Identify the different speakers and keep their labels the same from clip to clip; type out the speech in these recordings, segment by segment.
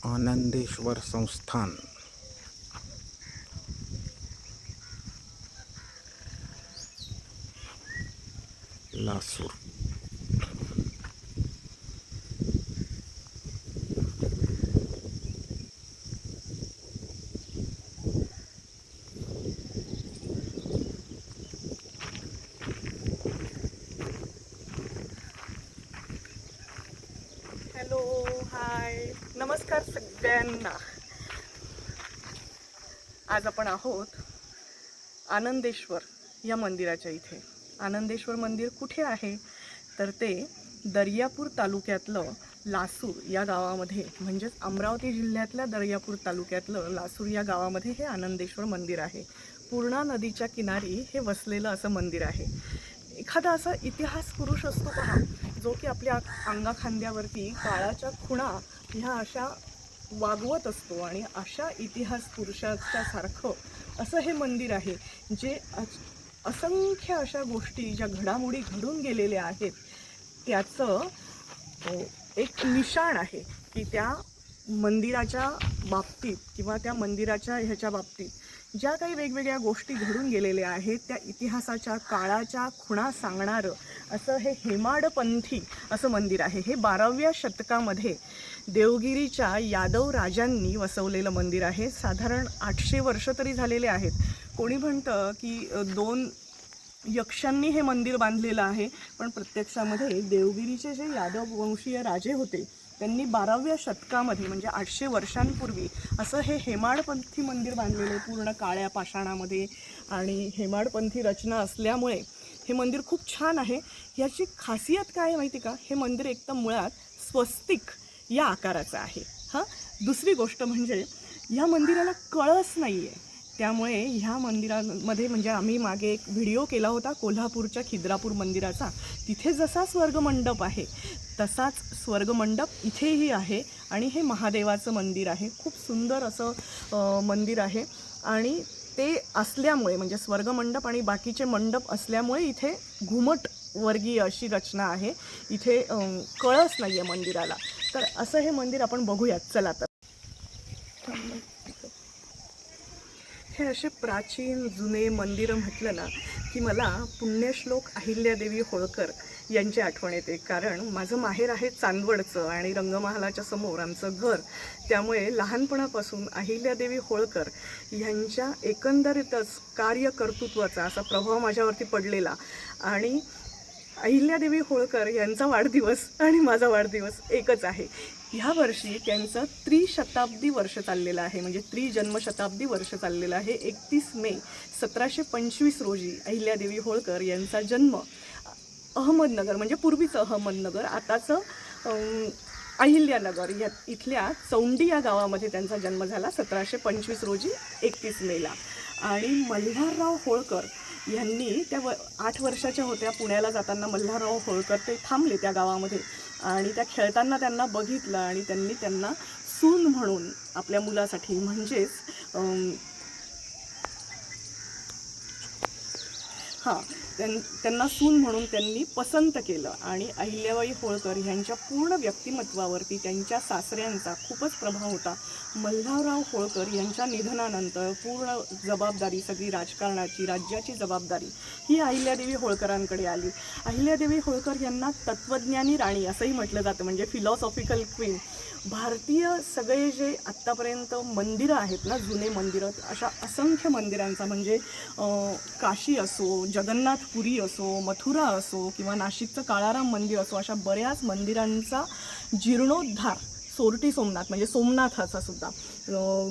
Speaker 1: आनंदेश्वर संस्थान लासूर।
Speaker 2: हॅलो, हाय, नमस्कार सगळ्यांना। आज आपण आहोत आनंदेश्वर या मंदिराच्या इथे। आनंदेश्वर मंदिर कुठे आहे तर ते दर्यापूर तालुक्यातलं लासूर या गावामध्ये, म्हणजेच अमरावती जिल्ह्यातल्या दर्यापूर तालुक्यातलं लासूर या गावामध्ये हे आनंदेश्वर मंदिर आहे। पूर्णा नदीच्या किनारी हे वसलेलं असं मंदिर आहे। एखादा असा इतिहास पुरुष असतो पहा, जो की आपल्या अंगाखांद्यावरती काळाच्या खुणा ह्या अशा वागवत असतो, आणि अशा इतिहास पुरुषाच्या सारखं असं हे मंदिर आहे, जे असंख्य अशा गोष्टी ज्या घडामोडी घडून गेलेल्या आहेत त्याचं एक निशाण आहे, की त्या मंदिराच्या बाबतीत किंवा त्या मंदिराच्या ह्याच्या बाबतीत ज्या काही वेगवेगळ्या गोष्टी घडून गेलेल्या आहेत त्या इतिहासाच्या काळाच्या खुणा सांगणारं असं हे हेमाडपंथी असं मंदिर आहे। हे 12व्या शतकामध्ये देवगिरीच्या यादव राजांनी वसवलेलं मंदिर आहे। साधारण 800 वर्ष तरी झालेले आहेत। कोणी म्हणतं की 2 यक्षांनी हे मंदिर बांधलेलं आहे, पण प्रत्यक्षामध्ये देवगिरीचे जे यादव वंशीय राजे होते त्यांनी 12व्या शतकामध्ये म्हणजे 800 वर्षांपूर्वी असं हे हेमाडपंथी मंदिर बांधलेलं, पूर्ण काळ्या पाषाणामध्ये, आणि हेमाडपंथी रचना असल्यामुळे हे मंदिर खूप छान आहे। याची खासियत काय माहिती का, हे मंदिर एकदम मुळात स्वस्तिक या आकाराचं आहे। दुसरी गोष्ट म्हणजे या मंदिराला कळस नाही आहे, त्यामुळे ह्या मंदिरामध्ये म्हणजे आम्ही मागे एक व्हिडिओ केला होता कोल्हापूरच्या खिद्रापूर मंदिराचा, तिथे जसा स्वर्गमंडप आहे तसाच स्वर्गमंडप इथेही आहे, आणि हे महादेवाचं मंदिर आहे। खूप सुंदर असं मंदिर आहे, आणि ते असल्यामुळे म्हणजे स्वर्गमंडप आणि बाकीचे मंडप असल्यामुळे इथे घुमट वर्गीय अशी रचना आहे। इथे कळस नाही आहे मंदिराला। तर असं हे मंदिर आपण बघूयात, चला तर। हे असे प्राचीन जुने मंदिरं म्हटलं ना की मला पुण्यश्लोक अहिल्यादेवी होळकर यांची आठवण येते, कारण माझं माहेर आहे चांदवडचं आणि रंगमहालाच्या समोर आमचं घर, त्यामुळे लहानपणापासून अहिल्यादेवी होळकर यांच्या एकंदरीतच कार्यकर्तृत्वाचा असा प्रभाव माझ्यावरती पडलेला। आणि अहिल्यादेवी होळकर यांचा वाढदिवस आणि माझा वाढदिवस एकच आहे। ह्या वर्षी त्यांचं त्रिशताब्दी वर्ष चाललेलं आहे, म्हणजे त्रिजन्मशताब्दी वर्ष चाललेलं आहे। 31 मे 1725 रोजी अहिल्यादेवी होळकर यांचा जन्म अहमदनगर, म्हणजे पूर्वीचं अहमदनगर, आताचं अहिल्यानगर या इथल्या चौंडी या गावामध्ये त्यांचा जन्म झाला 1725 रोजी 31 मेला। आणि मल्हारराव होळकर यांनी त्या 8 वर्षाच्या होत्या, पुण्याला जाताना मल्हारराव होळकर ते थांबले त्या गावामध्ये, आणि त्या खेळताना त्यांना बघितलं, आणि त्यांनी त्यांना सून म्हणून आपल्या मुलासाठी म्हणजेच त्यांना सून म्हणून त्यांनी पसंत केलं। आणि अहिल्याबाई होळकर ह्यांच्या पूर्ण व्यक्तिमत्वावरती त्यांच्या सासऱ्यांचा खूपच प्रभाव होता। मल्हारराव होळकर यांच्या निधनानंतर पूर्ण जबाबदारी, सगळी राजकारणाची, राज्याची जबाबदारी ही अहिल्यादेवी होळकरांकडे आली। अहिल्यादेवी होळकर यांना तत्त्वज्ञानी राणी असंही म्हटलं जातं, म्हणजे फिलॉसॉफिकल क्वीन। भारतीय सगळे जे आत्तापर्यंत मंदिरं आहेत ना, जुने मंदिरं, अशा असंख्य मंदिरांचा, म्हणजे काशी असो, जगन्नाथपुरी असो, मथुरा असो, किंवा नाशिकचं काळाराम मंदिर असो, अशा बऱ्याच मंदिरांचा जीर्णोद्धार, सोरटी सोमनाथ म्हणजे सोमनाथाचा सुद्धा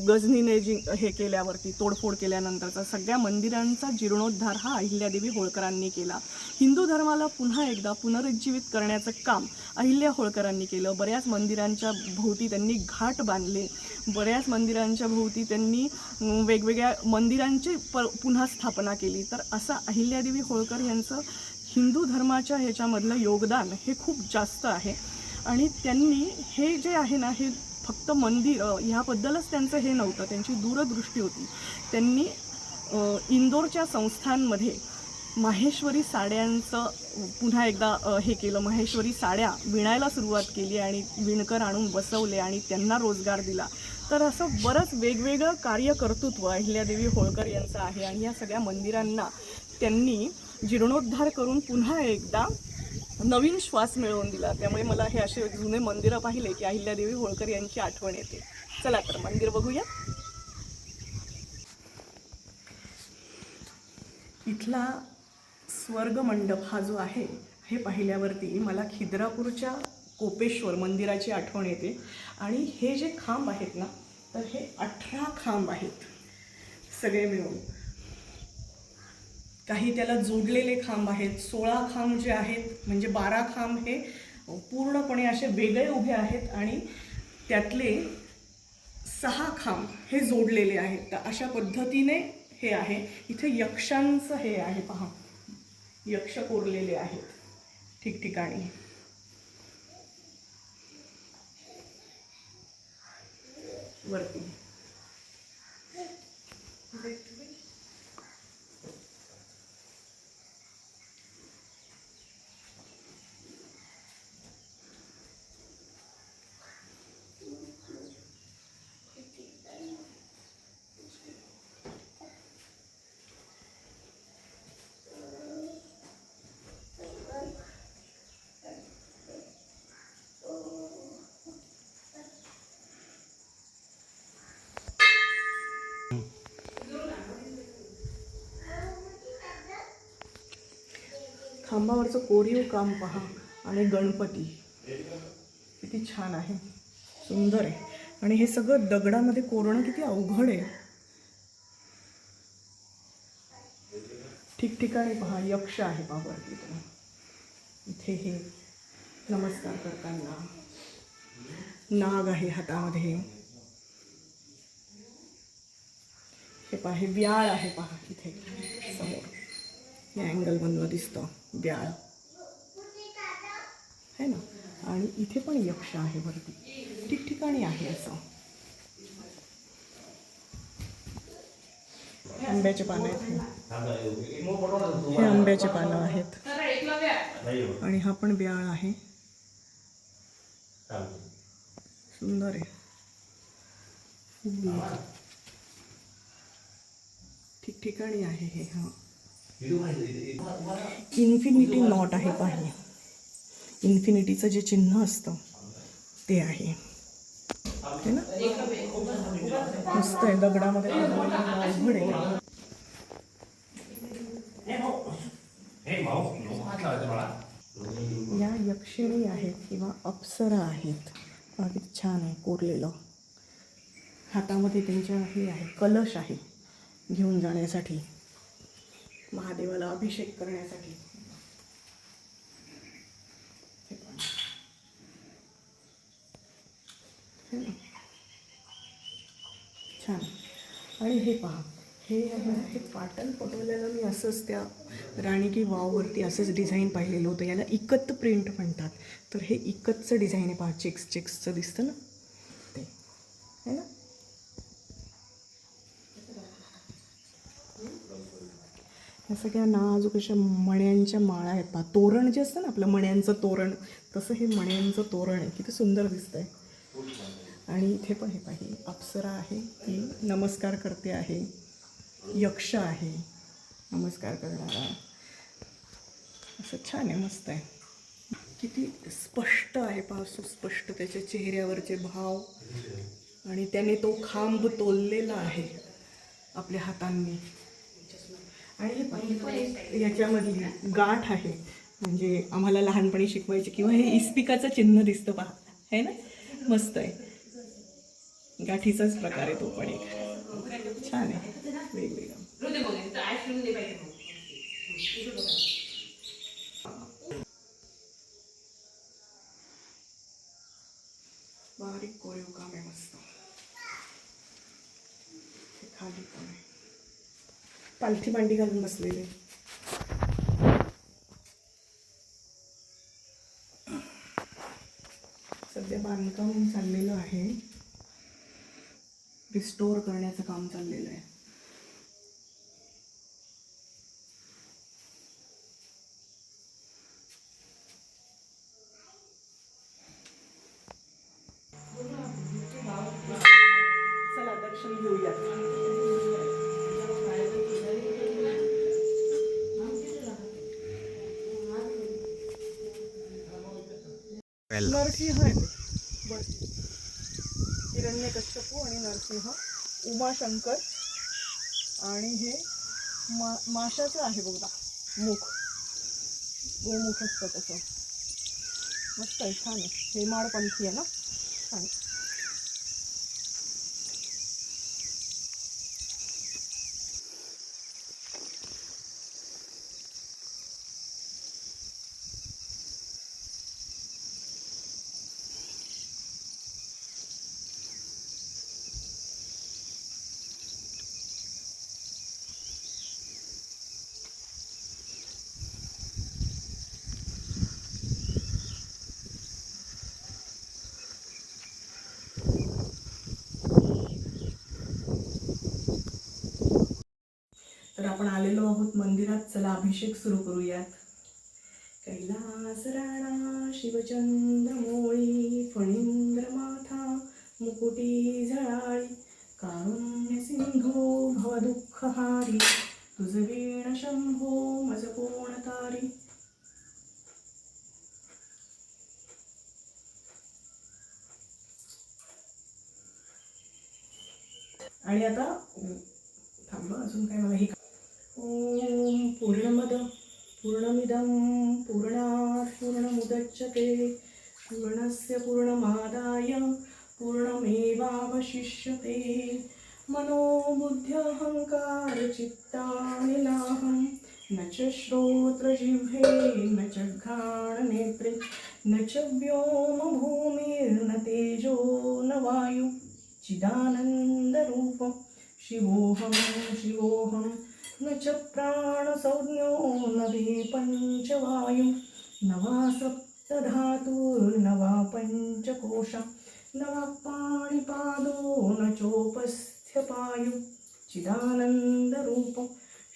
Speaker 2: गजनीने हे केल्यावरती, तोडफोड केल्यानंतरचा सगळ्या मंदिरांचा जीर्णोद्धार हा अहिल्यादेवी होळकरांनी केला। हिंदू धर्माला पुन्हा एकदा पुनरुज्जीवित करण्याचं काम अहिल्या होळकरांनी केलं। बऱ्याच मंदिरांच्या भोवती त्यांनी घाट बांधले, बऱ्याच मंदिरांच्या भोवती त्यांनी वेगवेगळ्या मंदिरांची पुन्हा स्थापना केली। तर असं अहिल्यादेवी होळकर यांचं हिंदू धर्माच्या ह्याच्यामधलं योगदान हे खूप जास्त आहे। आणि त्यांनी हे जे आहे ना, हे फक्त मंदिर ह्याबद्दलच त्यांचं हे नव्हतं, त्यांची दूरदृष्टी होती। त्यांनी इंदोरच्या संस्थांमध्ये माहेश्वरी साड्यांचं पुन्हा एकदा हे केलं. माहेश्वरी साड्या विणायला सुरुवात केली आणि विणकर आणून बसवले आणि त्यांना रोजगार दिला. तर असं बरंच वेगवेगळं कार्यकर्तृत्व अहिल्यादेवी होळकर यांचं आहे आणि या सगळ्या मंदिरांना त्यांनी जीर्णोद्धार करून पुन्हा एकदा नवीन श्वास मिळवून दिला. त्यामुळे मला हे असे जुने मंदिरं पाहिले की अहिल्यादेवी होळकर यांची आठवण येते. चला तर मंदिर बघूया. इथला स्वर्ग मंडप हा जो आहे हे पाहिल्यावरती मला खिद्रापूरच्या कोपेश्वर मंदिराची आठवण येते. आणि हे जे खांब आहेत ना, तर हे 18 खांब आहेत सगळे मिळून. काही त्याला जोडलेले खांब आहेत. 16 खांब जे आहेत, म्हणजे 12 खांब हे पूर्णपणे असे वेगळे उभे आहेत आणि त्यातले 6 खांब हे जोडलेले आहेत. तर अशा पद्धतीने हे आहे. इथे यक्षांचं हे आहे पहा, यक्ष कोरलेले आहेत ठिकठिकाणी. वरती खांबावरचं कोरीव काम पहा आणि गणपती किती छान आहे, सुंदर आहे. आणि हे सगळं दगडामध्ये कोरणं किती अवघड आहे. ठिकठिकाणी पहा यक्ष आहे पावरती. इथे हे नमस्कार करताना नाग आहे हातामध्ये. हे पहा, हे व्याळ आहे पहा इथे समोर, या अँगलमधून दिसतं व्याळ है ना. आणि इथे पण यक्ष आहे वरती, ठिकठिकाणी आहे असं. आंब्याचे पानं आहेत, हे आंब्याचे पानं आहेत. आणि हा पण व्याळ आहे, सुंदर आहे. ठिकठिकाणी आहे हे. हा इन्फिनिटी नॉट आहे पाहिजे. इन्फिनिटीचं जे चिन्ह असतं ते आहे ना. मस्त आहे, दगडामध्ये अवघड आहे. या यक्षिणी आहेत किंवा अप्सरा आहेत. किती छान आहे कोरलेलं. हातामध्ये त्यांच्या हे आहे, कलश आहे घेऊन जाण्यासाठी, महादेवाला अभिषेक करण्यासाठी. छान. आणि हे पहा, हे हे पाटण पटोल्याला मी असंच त्या राणी की वाववरती असंच डिझाईन पाहिलेलं होतं. याला इकत प्रिंट म्हणतात. तर हे इकतचं डिझाईन आहे पहा, चेक्सचं दिसतं ना ते, है ना. ह्या सगळ्या नाजूक अशा मण्यांच्या माळा आहेत पहा. तोरण जे असतं ना आपलं मण्यांचं तोरण, तसं हे मण्यांचं तोरण आहे. किती सुंदर दिसतंय. आणि इथे पण हे पाहिजे, अप्सरा आहे ती नमस्कार करते आहे. यक्ष आहे नमस्कार करणारा. असं छान आहे, मस्त आहे. किती स्पष्ट आहे पहा, सुस्पष्ट त्याच्या चेहऱ्यावरचे भाव. आणि त्याने तो खांब तोललेला आहे आपल्या हातांनी. आणि हे पाहिजे याच्यामधली गाठ आहे, म्हणजे आम्हाला लहानपणी शिकवायचे. किंवा हे इस्पिकाचं चिन्ह दिसतं पहा, है ना. मस्त आहे, गाठीचाच प्रकार आहे तो पण एक. छान आहे, वेगवेगळा. बारीक कोरीव काम आहे, मस्त. खाली पण आहे, पालथी मांडी घालून बसलेले. सध्या बांधकाम चाललेलं आहे, रिस्टोअर करण्याचं काम चाललेलं आहे. नरसिंह आहे ते बर, हिरण्यकश्यपू आणि नरसिंह, उमाशंकर, आणि हे माशाचं आहे बघा मुख, गोमुख असतं तसं. मस्त आहे, छान आहे. हेमाडपंथी आहे ना, छान. तर आपण आलेलो आहोत मंदिरात. चला अभिषेक सुरू करूयात. कैलास राणा शिवचंद्र मोळी, फणींद्र माथा मुकुटी झळाळी, कारुण्य सिंधू भव दुःखहारी, तुझ वीण शंभो मज कोण तारी. आणि आता थांबा, अजून काय मला हे. ओम पूर्णमद पूर्णमिदं पूर्णात् पूर्णमुदच्यते पूर्णस्य पूर्णमादाय पूर्णमेवावशिष्यते. मनोबुद्ध्यहंकार चित्तानि नाहं, न च श्रोत्रजिह्वे न च घ्राणनेत्रे न च व्योम भूमिर्न तेजो न वायु, चिदानन्दरूपं शिवोऽहं शिवोऽहं, न च प्राणसंज्ञो न वे पञ्चवायु, न वा सप्तधातुर्न वा पञ्चकोशा, न वा पाणिपादो न चोपस्थ्यपायु, चिदानन्दरूपं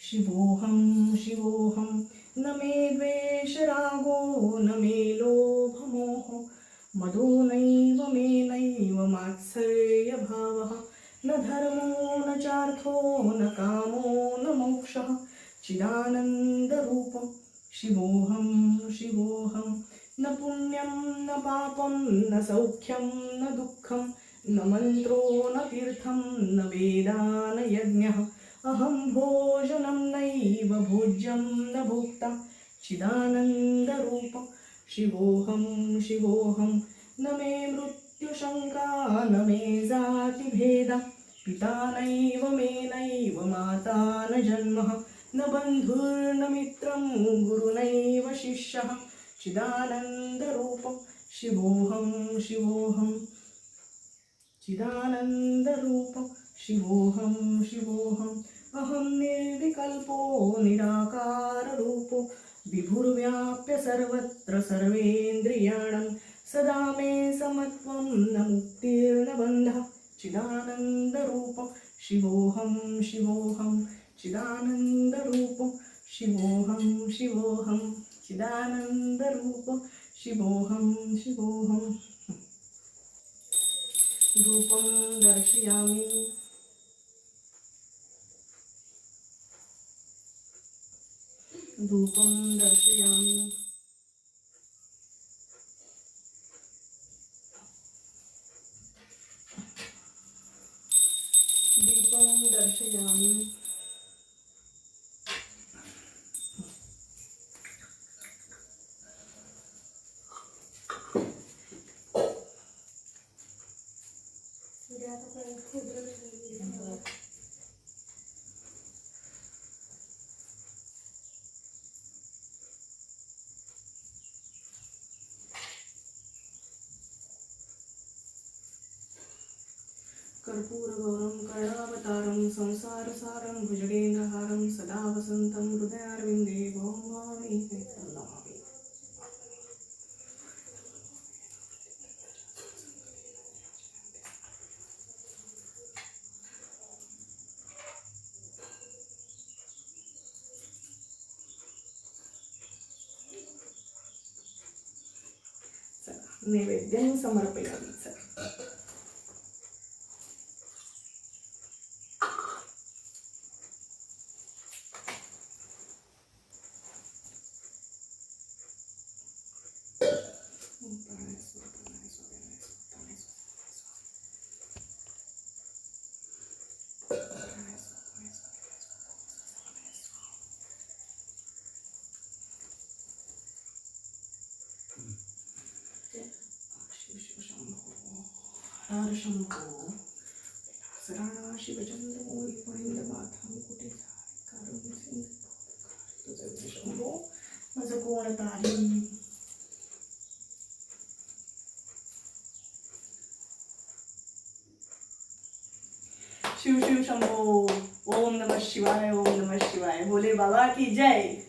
Speaker 2: शिवोऽहं शिवोऽहं. न मे द्वेषरागो न मे लोभमोहो, मदो नैव मे नैव मात्सर्यभावः, न धर्मो न चार्थो न कामो न मोक्षः, चिदानन्दरूपं शिवोऽहं शिवोऽहं. न पुण्यं न पापं न सौख्यं न दुःखं, न मन्त्रो न तीर्थं न वेदा न यज्ञः, अहं भोजनं नैव भोज्यं न भोक्ता, चिदानन्दरूपं शिवोऽहं शिवोऽहं. न मे मृत्युशङ्का न मे जातिभेदा, पिता नैव मे नैव माता न जन्मः, न बन्धुर्न मित्रं गुरुनैव शिष्यः, चिदानन्दरूपं शिवोऽहं शिवोऽहं. चिदानन्दरूपं शिवोऽहं शिवोऽहं. अहं निर्विकल्पो निराकाररूपो, विभुर्व्याप्य सर्वत्र सर्वेन्द्रियाणां, सदा मे समत्वं न मुक्तिर्न बन्धः, चिदानन्दरूपं शिवोऽहं शिवोऽहं. चिदानन्दरूपं शिवोऽहं शिवोऽहं. चिदानन्दरूपं शिवोऽहं शिवोऽहं. धूपं दर्शयामि. धूपं दर्शयामि. दीपं दर्शयामि. कर्पूरगौरं कर्णावतारं संसारसारं भुजगेन्द्रहारं सदा वसन्तं हृदयारविन्दे भवं भवामि नित्यं नमामि. नैवेद्यं समर्पयामि. चला हर शंभो सराणा शिवचंद्र माथम कुठे जाय तुझं शंभो माझं कोण तारी. शिव शिव शंभो. ओम नमः शिवाय, ओम नमः शिवाय. भोले बाबा की जय.